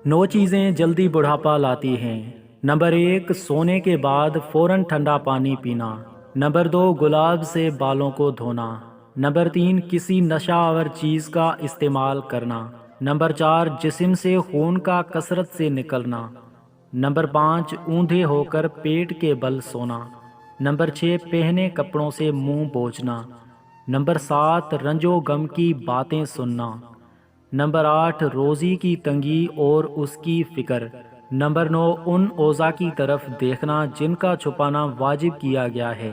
9 چیزیں جلدی بڑھاپا لاتی ہیں۔ نمبر 1، سونے کے بعد فوراً ٹھنڈا پانی پینا۔ نمبر 2، گلاب سے بالوں کو دھونا۔ نمبر 3، کسی نشہ آور چیز کا استعمال کرنا۔ نمبر 4، جسم سے خون کا کثرت سے نکلنا۔ نمبر 5، اوندھے ہو کر پیٹ کے بل سونا۔ نمبر 6، پہنے کپڑوں سے منہ پوچھنا۔ نمبر 7، رنج و غم کی باتیں سننا۔ نمبر 8، روزی کی تنگی اور اس کی فکر۔ نمبر 9، ان اوضاع کی طرف دیکھنا جن کا چھپانا واجب کیا گیا ہے۔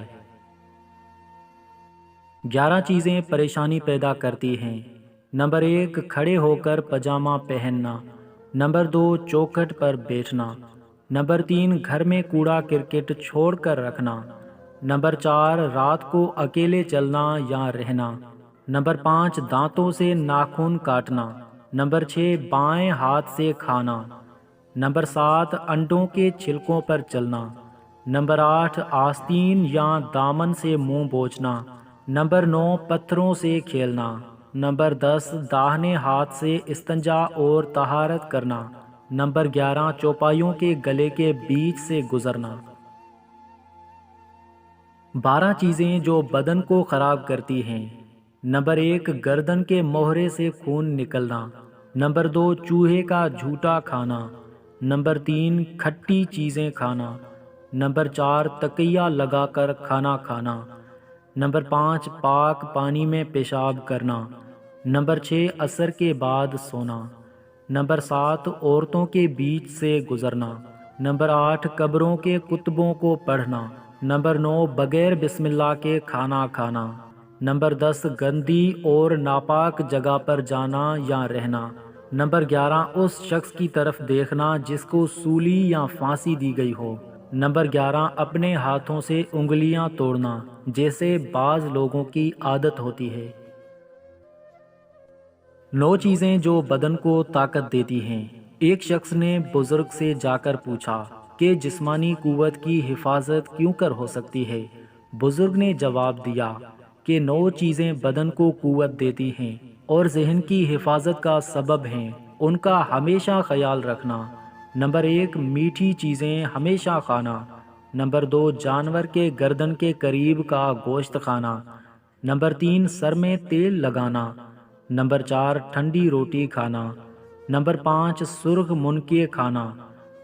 11 چیزیں پریشانی پیدا کرتی ہیں۔ نمبر 1، کھڑے ہو کر پاجامہ پہننا۔ نمبر 2، چوکھٹ پر بیٹھنا۔ نمبر 3، گھر میں کوڑا کرکٹ چھوڑ کر رکھنا۔ نمبر 4، رات کو اکیلے چلنا یا رہنا۔ نمبر 5، دانتوں سے ناخن کاٹنا۔ نمبر 6، بائیں ہاتھ سے کھانا۔ نمبر 7، انڈوں کے چھلکوں پر چلنا۔ نمبر 8، آستین یا دامن سے منہ پوچھنا۔ نمبر 9، پتھروں سے کھیلنا۔ نمبر 10، داہنے ہاتھ سے استنجا اور طہارت کرنا۔ نمبر 11، چوپایوں کے گلے کے بیچ سے گزرنا۔ 12 چیزیں جو بدن کو خراب کرتی ہیں۔ نمبر 1، گردن کے موہرے سے خون نکلنا۔ نمبر 2، چوہے کا جھوٹا کھانا۔ نمبر 3، کھٹی چیزیں کھانا۔ نمبر 4، تکیہ لگا کر کھانا کھانا۔ نمبر 5، پاک پانی میں پیشاب کرنا۔ نمبر 6، عصر کے بعد سونا۔ نمبر 7، عورتوں کے بیچ سے گزرنا۔ نمبر 8، قبروں کے کتبوں کو پڑھنا۔ نمبر 9، بغیر بسم اللہ کے کھانا کھانا۔ نمبر 10، گندی اور ناپاک جگہ پر جانا یا رہنا۔ نمبر 11، اس شخص کی طرف دیکھنا جس کو سولی یا پھانسی دی گئی ہو۔ نمبر 11، اپنے ہاتھوں سے انگلیاں توڑنا جیسے بعض لوگوں کی عادت ہوتی ہے۔ 9 چیزیں جو بدن کو طاقت دیتی ہیں۔ ایک شخص نے بزرگ سے جا کر پوچھا کہ جسمانی قوت کی حفاظت کیوں کر ہو سکتی ہے؟ بزرگ نے جواب دیا کہ 9 چیزیں بدن کو قوت دیتی ہیں اور ذہن کی حفاظت کا سبب ہیں، ان کا ہمیشہ خیال رکھنا۔ نمبر 1، میٹھی چیزیں ہمیشہ کھانا۔ نمبر 2، جانور کے گردن کے قریب کا گوشت کھانا۔ نمبر 3، سر میں تیل لگانا۔ نمبر 4، ٹھنڈی روٹی کھانا۔ نمبر 5، سرخ منقے کھانا۔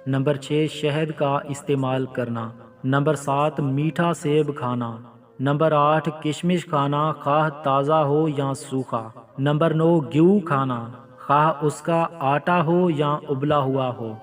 نمبر 6، شہد کا استعمال کرنا۔ نمبر 7، میٹھا سیب کھانا۔ نمبر 8، کشمش کھانا خواہ تازہ ہو یا سوکھا۔ نمبر 9، گیہوں کھانا خواہ اس کا آٹا ہو یا ابلا ہوا ہو۔